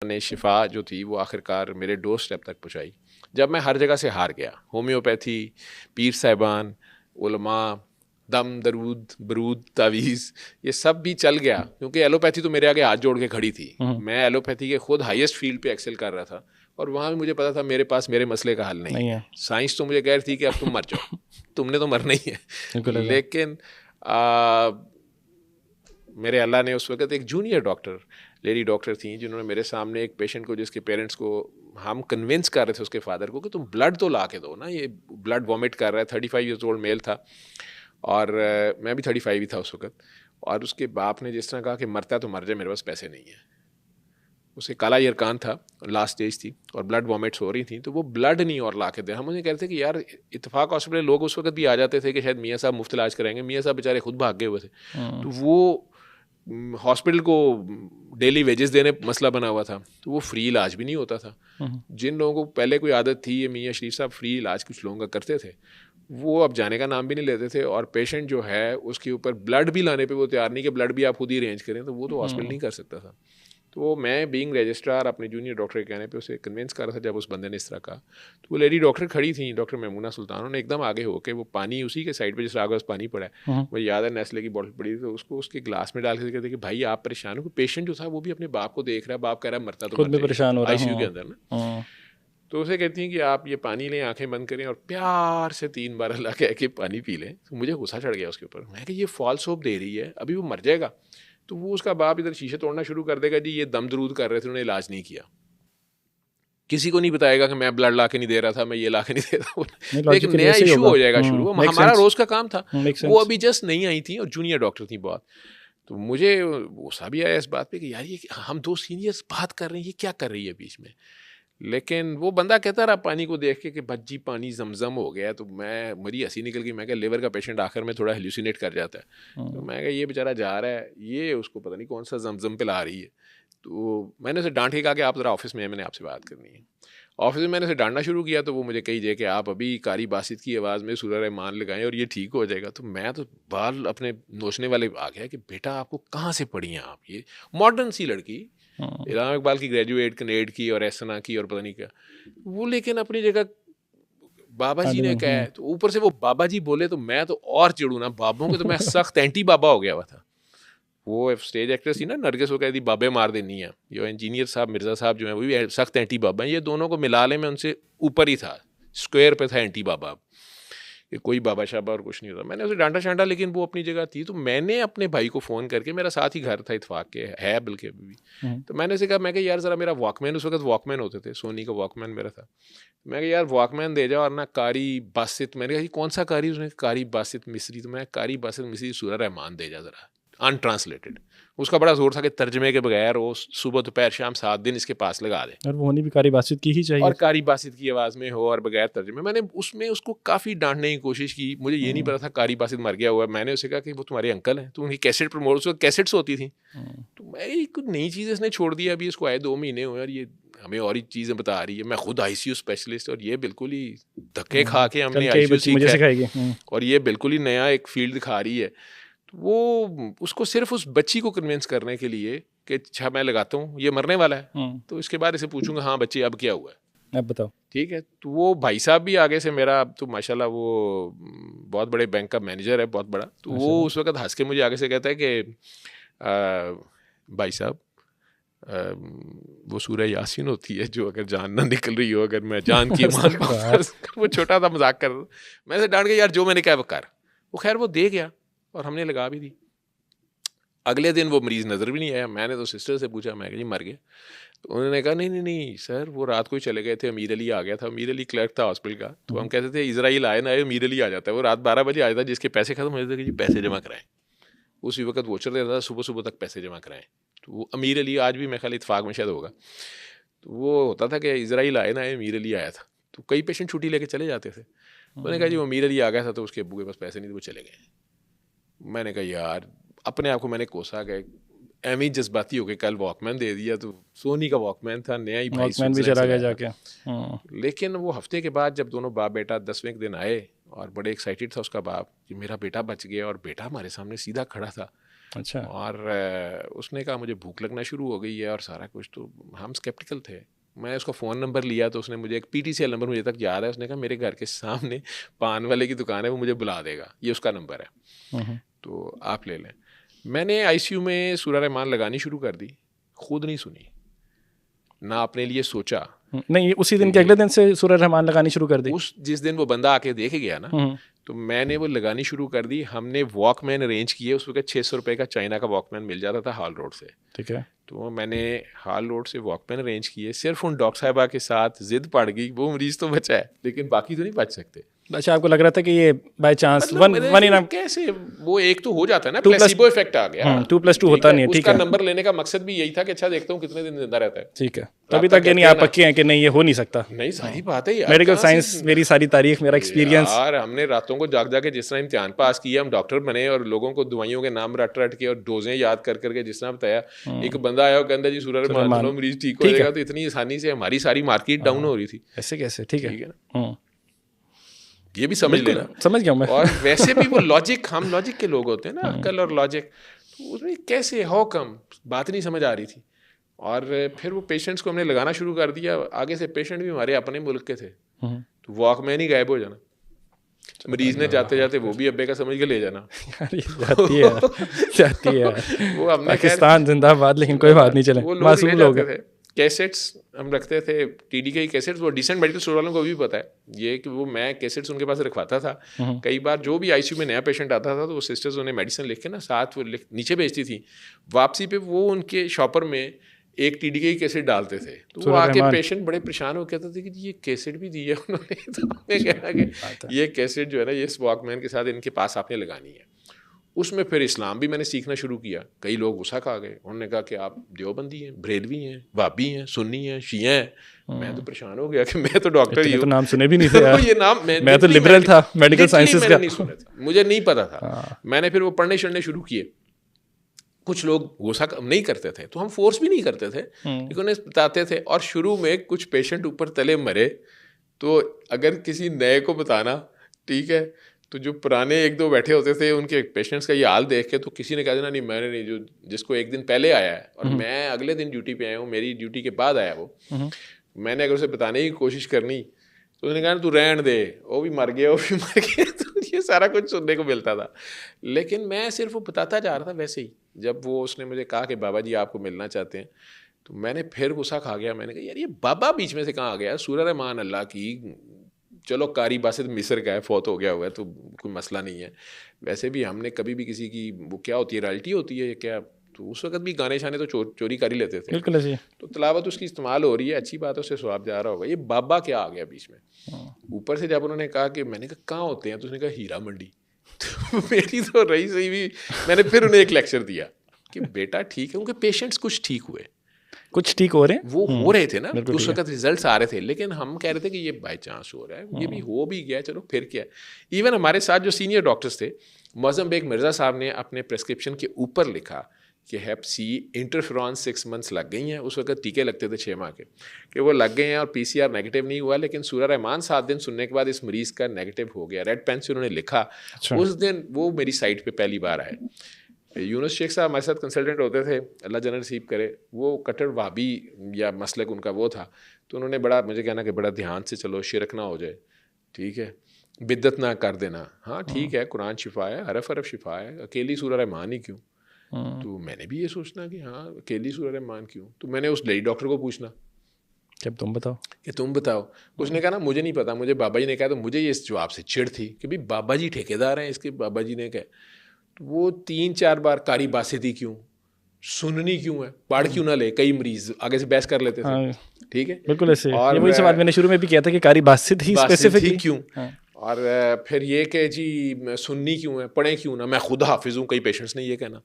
ने शिफा जो थी वो आखिरकार मेरे डोर स्टेप तक पहुँचाई। जब मैं हर जगह से हार गया, होम्योपैथी, पीर साहिबान, उलमा, दम, दरूद, बरूद, तावीज़, ये सब भी चल गया क्योंकि एलोपैथी तो मेरे आगे हाथ जोड़ के खड़ी थी। मैं एलोपैथी के खुद हाईएस्ट फील्ड पे एक्सेल कर रहा था और वहाँ भी मुझे पता था मेरे पास मेरे मसले का हल नहीं है। साइंस तो मुझे कह रही थी कि अब तुम मर जाओ, तुमने तो मरना ही है। लेकिन मेरे अल्लाह ने उस वक्त एक जूनियर डॉक्टर, लेडी डॉक्टर थी, जिन्होंने मेरे सामने एक पेशेंट को, जिसके पेरेंट्स को हम कन्विंस कर रहे थे, उसके फादर को, कि तुम ब्लड तो ला के दो ना, ये ब्लड वॉमिट कर रहा है। 35 ईयर्स ओल्ड मेल था और मैं भी 35 ही था उस वक्त। और उसके बाप ने जिस तरह कहा कि मरता तो मर जाए, मेरे पास पैसे नहीं है। उसे काला यरकान था, लास्ट स्टेज थी और ब्लड वॉमिट्स हो रही थी, तो वो ब्लड नहीं और ला के दे। हम उन्हें कहते थे कि यार इत्तेफाक हॉस्पिटल लोग उस वक्त भी आ जाते थे कि शायद मियाँ साहब मुफ्त इलाज कराएंगे। मियाँ साहब बेचारे खुद भाग गए हुए थे, तो वो हॉस्पिटल को डेली वेजेस देने मसला बना हुआ था, तो वो फ्री इलाज भी नहीं होता था। जिन लोगों को पहले कोई आदत थी, ये मियाँ शरीफ साहब फ्री इलाज कुछ लोगों का करते थे, वो अब जाने का नाम भी नहीं लेते थे। और पेशेंट जो है उसके ऊपर ब्लड भी लाने पे वो तैयार नहीं कि ब्लड भी आप खुद ही अरेंज करें, तो वो तो हॉस्पिटल नहीं कर सकता था। तो मैं बीइंग रजिस्ट्रार अपने जूनियर डॉक्टर के कहने पे उसे कन्विंस कर रहा था। जब उस बंदे ने इस तरह कहा, तो वो लेडी डॉक्टर खड़ी थी, डॉक्टर मेमूना सुल्तान, उन्होंने एकदम आगे होकर वो पानी उसी के साइड पे जिस आगे पानी पड़ा है, मुझे याद है नेस्ले की बॉटल पड़ी थी, तो उसको उसके ग्लास में डाल के कहते कि भाई आप परेशान हो। पेशेंट जो था वो भी अपने बाप को देख रहा है, बाप कह रहा है मरता तो मर जाएगा आईसीयू के अंदर ना। तो उसे कहती हैं कि आप ये पानी लें, आंखें बंद करें और प्यार से 3 बार अल्लाह कह के पानी पी लें। तो मुझे गुस्सा चढ़ गया उसके ऊपर। मैं कि ये फॉल्स होप दे रही है, अभी वो मर जाएगा। तो वो उसका बाप इधर शीशे तोड़ना शुरू कर देगा, जी ये दम दरूद कर रहे थे, उन्होंने इलाज नहीं किया। किसी को नहीं बताएगा कि मैं ब्लड ला के नहीं दे रहा था, मैं ये ला के नहीं दे रहा था। एक नया इशू हो जाएगा शुरू। हमारा रोज का काम था, वो अभी जस्ट नहीं आई थी और जूनियर डॉक्टर थी बहुत। तो मुझे गुस्सा भी आया इस बात पे कि यार ये हम 2 सीनियर्स बात कर रहे हैं, ये क्या कर रही है बीच में। लेकिन वो बंदा कहता रहा पानी को देख के कि भज्जी पानी जमजम हो गया। तो मेरी हंसी निकल गई। मैं क्या, लिवर का पेशेंट आखिर में थोड़ा हेल्यूसिनेट कर जाता है। तो मैं क्या, ये बेचारा जा रहा है, ये उसको पता नहीं कौन सा जमजम पिला रही है। तो मैंने उसे डांट के कहा कि आप ज़रा ऑफिस में हैं, मैंने आपसे बात करनी है। ऑफिस में मैंने उसे डांटना शुरू किया, तो वो मुझे कही जाए कि आप अभी कारी बासित की आवाज़ में सूरह रहमान लगाएं और ये ठीक हो जाएगा। तो मैं तो बाल अपने नोचने वाले आ गया कि बेटा आपको कहाँ से पढ़ी हैं आप, ये मॉडर्न सी लड़की, इलामा इकबाल की ग्रेजुएट, कनेड की और एसना की और पता नहीं क्या, वो लेकिन अपनी जगह बाबा जी ने कहा है, तो ऊपर से वो बाबा जी बोले तो मैं तो और चिड़ू ना। बाबों के तो मैं सख्त एंटी बाबा हो गया हुआ था। वो स्टेज एक्ट्रेस थी ना नरगिस, वो कहती बाबे मार देनी है। ये इंजीनियर साहब मिर्ज़ा साहब जो हैं वो भी सख्त एंटी बाबा हैं। ये दोनों को मिला ले, मैं उनसे ऊपर ही था, स्क्वायर पे था एंटी बाबा, कि कोई बाबा शाबा और कुछ नहीं होता। मैंने उसे डांटा शांटा, लेकिन वो अपनी जगह थी। तो मैंने अपने भाई को फ़ोन करके, मेरा साथ ही घर था इत्तेफाक के, है बल्कि अभी भी, तो मैंने उसे कहा, मैं यार ज़रा मेरा वॉकमैन, उस वक्त वॉकमैन होते थे, सोनी का वॉकमैन मेरा था, मैं यार वॉकमैन दे जाओ और ना कारी बासित। मैंने कहा कौन सा कारी, उसने कारी बासित मिस्री। तो मैं कारी बासित मिस्री सूरह रहमान दे जा ज़रा, अनट्रांसलेटेड। उसका बड़ा जोर था कि तर्जमे के बगैर वो सुबह दोपहर शाम 7 दिन इसके पास लगा दे, और वो होनी भी कारी बातचीत की ही चाहिए, और कारी बासित की आवाज़ में हो और बगैर तर्जमे। मैंने उसमें उसको काफ़ी डांटने की कोशिश की। मुझे ये नहीं पता था कारी बासित मर गया हुआ है। मैंने उसे कहा कि वो तुम्हारे अंकल हैं, तो उनकी कैसेट प्रमोट, उसको कैसेट्स होती थी। तो मैं कुछ नई चीज़ इसने छोड़ दिया, अभी इसको आए 2 महीने हुए और ये हमें और ही चीज़ें बता रही है। मैं खुद आईसीयू स्पेशलिस्ट, और ये बिल्कुल ही धक्के खा के हमने आईसीयू सीखा है, और ये बिल्कुल ही नया एक फील्ड दिखा रही है। तो वो उसको सिर्फ उस बच्ची को कन्विंस करने के लिए कि अच्छा मैं लगाता हूँ, ये मरने वाला है, तो इसके बाद इसे पूछूंगा हाँ बच्ची अब क्या हुआ है, अब बताओ। ठीक है। तो वो भाई साहब भी आगे से, मेरा तो माशाल्लाह वो बहुत बड़े बैंक का मैनेजर है, बहुत बड़ा। तो वो उस वक्त हंस के मुझे आगे से कहता है कि भाई साहब वो सूरह यासीन होती है जो अगर जान ना निकल रही हो, अगर मैं जान की मान वो छोटा सा मजाक कर, मैं से डांट के यार जो मैंने कहा वो कर। वो खैर वो दे गया और हमने लगा भी दी। अगले दिन वो मरीज़ नज़र भी नहीं आया। मैंने तो सिस्टर से पूछा, मैं जी मर गया? तो उन्होंने कहा नहीं नहीं नहीं सर, वो रात को ही चले गए थे, अमीर अली आ गया था। अमीर अली क्लर्क था हॉस्पिटल का। तो हम कहते थे इजराइल आए ना आए, अमीर अली आ जाता है। वो रात 12 बजे आ जाता है, जिसके पैसे खत्म हो जाते थे कि जी पैसे जमा कराएं। उसी वक्त वोचर देता था, सुबह सुबह तक पैसे जमा कराएं। तो वो अमीर अली आज भी मेरे ख्याल इत्तेफाक में शायद होगा। तो वो होता था कि इजराइल आए ना आए, अमीर अली आया था। तो कई पेशेंट छुट्टी लेके चले जाते थे। उन्होंने कहा जी वो अमीर अली आ गया था, तो उसके अब्बू के पास पैसे नहीं थे, वो चले गए। मैंने कहा यार, अपने आप को मैंने कोसा गए, एम ही जज्बाती हो गए, कल वॉकमैन दे दिया। तो सोनी का वॉकमैन था, नया ही भाई वॉकमैन भी चला गया जाके। लेकिन वो हफ्ते के बाद जब दोनों बाप बेटा 10वें दिन आए और बड़े एक्साइटेड था उसका बाप कि मेरा बेटा बच गया, और बेटा हमारे सामने सीधा खड़ा था। अच्छा। और उसने कहा मुझे भूख लगना शुरू हो गई है और सारा कुछ, तो हम स्केप्टिकल थे। मैं उसका फ़ोन नंबर लिया तो उसने मुझे एक PTCL नंबर मुझे तक याद है, उसने कहा मेरे घर के सामने पान वाले की दुकान है, वो मुझे बुला देगा, ये उसका नंबर है, हम्म। तो आप ले लें। मैंने ICU में सूरह रहमान लगानी शुरू कर दी, खुद नहीं सुनी, ना अपने लिए सोचा। नहीं, उसी दिन के अगले दिन से सूरह रहमान लगानी शुरू कर दी? उस जिस दिन वो बंदा आके देख गया ना, तो मैंने वो लगानी शुरू कर दी। हमने वॉकमैन अरेंज किए, उस वक्त 600 रुपये का चाइना का वॉकमैन मिल जाता था हाल रोड से। ठीक है। तो मैंने हाल रोड से वॉकमैन अरेंज किए, सिर्फ उन डॉक्टर साहिबा के साथ जिद पड़ गई, वो मरीज तो बचा है लेकिन बाकी तो नहीं बच सकते। अच्छा, आपको लग रहा था कि ये बाय चांस मतलब वन इन कैसे वो एक तो हो जाता है ना, 2 + प्लेसिबो इफेक्ट आ गया। 2+2 होता नहीं है, ठीक उसका है। नंबर लेने का मकसद भी यही था कि अच्छा देखता हूँ कितने दिन जिंदा रहता है। ठीक है, तभी तक यानी आप पक्के हैं कि नहीं ये हो नहीं सकता? नहीं, सारी बात है यार, मेडिकल साइंस, मेरी सारी तारीख, मेरा एक्सपीरियंस। यार हमने रातों को जाग के जिस तरह इम्तिहान पास किया, हम डॉक्टर बने और लोगों को दवाइयों के नाम रट के और डोजें याद करके जिस तरह बताया। एक बंदा आया और कहता जी सूरह रहमान लो मरीज ठीक हो जाएगा, तो इतनी आसानी से हमारी सारी मार्केट डाउन हो रही थी। ऐसे कैसे? ठीक है ना, ये भी समझ लेना। समझ गया मैं। और वैसे भी वो लॉजिक, हम लॉजिक के लोग होते हैं ना, अक्ल और लॉजिक, तो उसमें कैसे हाउ कम बात नहीं समझ आ रही थी। और फिर वो पेशेंट्स को हमने लगाना शुरू कर दिया। आगे से पेशेंट भी हमारे अपने मुल्क के थे, तो वॉकमैन ही गायब हो जाना, मरीज ने जाते जाते वो भी अब्बे का समझ के ले जाना। जाती है वो हमने पाकिस्तान जिंदाबाद, लेकिन कोई बात नहीं, चले मासूम लोग हैं। कैसेट्स हम रखते थे, TD के कैसेट्स, वो डिसेंट मेडिकल स्टोर वालों को भी पता है ये कि वो मैं कैसेट्स उनके पास रखवाता था। कई बार जो भी ICU में नया पेशेंट आता था तो वो सिस्टर्स उन्हें मेडिसिन लिख के ना साथ वो नीचे भेजती थी। वापसी पे वो उनके शॉपर में एक TD के कैसेट डालते थे, तो वो आके पेशेंट बड़े परेशान हो कहते थे कि ये कैसेट भी दी है उन्होंने। तो हमने कहा कि ये कैसेट जो है ना, ये वॉकमैन के साथ इनके पास आपने लगानी है। उसमें फिर इस्लाम भी मैंने सीखना शुरू किया। कई लोग गुस्सा खा गए, उन्होंने कहा कि आप देवबंदी हैं, बरेलवी हैं, वाबी हैं, सुन्नी हैं, शिया हैं। मैं तो परेशान हो गया कि मैं तो डॉक्टर ही हूँ, तो नाम सुने भी नहीं थे यार। ये नाम मैं तो लिबरल था मेडिकल साइंसेस का, नहीं सुना था, मुझे नहीं पता था। मैंने फिर वो पढ़ने शढ़ने शुरू किए। कुछ लोग गुस्सा नहीं करते थे तो हम फोर्स भी नहीं करते थे, लेकिन उन्हें बताते थे। और शुरू में कुछ पेशेंट ऊपर तले मरे, तो अगर किसी नए को बताना, ठीक है, तो जो पुराने एक दो बैठे होते थे उनके पेशेंट्स का ये हाल देख के तो किसी ने कहा देना नहीं मैंने नहीं, जो जिसको एक दिन पहले आया है और मैं अगले दिन ड्यूटी पे आया हूँ, मेरी ड्यूटी के बाद आया वो, मैंने अगर उसे बताने की कोशिश करनी तो उसने कहा तू रहन दे, वो भी मर गया, वो भी मर गया। तो ये सारा कुछ सुनने को मिलता था, लेकिन मैं सिर्फ वो बताता जा रहा था। वैसे ही जब वो उसने मुझे कहा कि बाबा जी आपको मिलना चाहते हैं, तो मैंने फिर गुस्सा खा गया। मैंने कहा यार ये बाबा बीच में से कहाँ आ गया? सूरह रहमान अल्लाह की, चलो कारी बासित मिस्र का है, फौत हो गया हुआ है तो कोई मसला नहीं है। वैसे भी हमने कभी भी किसी की वो क्या होती है, रॉयल्टी होती है क्या, तो उस वक्त भी गाने शाने तो चोरी कर ही लेते थे। बिल्कुल ऐसे। तो तलावत उसकी इस्तेमाल हो रही है, अच्छी बात है, उससे स्वाब जा रहा होगा। ये बाबा क्या आ गया बीच में? ऊपर से जब उन्होंने कहा कि, मैंने कहा कहाँ होते हैं, तो उसने कहा हीरा मंडी। तो मेरी तो रही सही भी, मैंने फिर उन्हें एक लेक्चर दिया कि बेटा ठीक है, उनके पेशेंट्स कुछ ठीक हुए, कुछ ठीक हो रहे हैं, वो हो रहे थे ना, उस वक्त रिजल्ट्स आ रहे थे, लेकिन हम कह रहे थे कि ये बाई चांस हो रहा है, ये भी हो भी गया, चलो फिर क्या। इवन हमारे साथ जो सीनियर डॉक्टर्स थे, मौजम बेग मिर्ज़ा साहब ने अपने प्रेस्क्रिप्शन के ऊपर लिखा कि हेप सी इंटरफेरॉन 6 मंथ्स लग गई हैं। उस वक्त टीके लगते थे 6 माह के, कि वो लग गए हैं और PCR नेगेटिव नहीं हुआ, लेकिन सूरह रहमान 7 दिन सुनने के बाद इस मरीज़ का नेगेटिव हो गया। रेड पेन से उन्होंने लिखा। अच्छा। उस दिन वो मेरी साइट पे पहली बार आए। यूनुस शेख साहब हमारे साथ कंसल्टेंट होते थे, अल्लाह जन्नत नसीब करे, वो कट्टर वाबी या मसलक उनका वो था, तो उन्होंने बड़ा मुझे कहना कि बड़ा ध्यान से चलो, शिरक ना हो जाए, ठीक है, बिद्दत ना कर देना। हाँ ठीक है, कुरान शिफा है, हरफ हरफ शिफा है, अकेली सूरह रहमान ही क्यों? तो मैंने भी ये सोचना कि हाँ अकेली सूरह रहमान क्यों, तो मैंने उस लेडी डॉक्टर को पूछना कि तुम बताओ, कि तुम बताओ। उसने कहा ना मुझे नहीं पता, मुझे बाबा जी ने कहा। तो मुझे ये इस जवाब से चिढ़ थी कि भाई बाबा जी ठेकेदार हैं इसके, बाबा जी ने कहा। तो वो 3-4 बार कारी बासिती क्यों, सुननी क्यों है, पढ़ क्यों ना ले, कई मरीज आगे से बहस कर लेते थे। हाँ, ठीक है, बिल्कुल ऐसे। और ये वही सवाल मैंने शुरू में भी किया था कि कारी बासित ही स्पेसिफिकली क्यों। हाँ। और फिर ये कि जी सुन्नी क्यों है, पढ़े क्यों ना, मैं खुद हाफिज हूँ, कई पेशेंट्स ने ये कहना।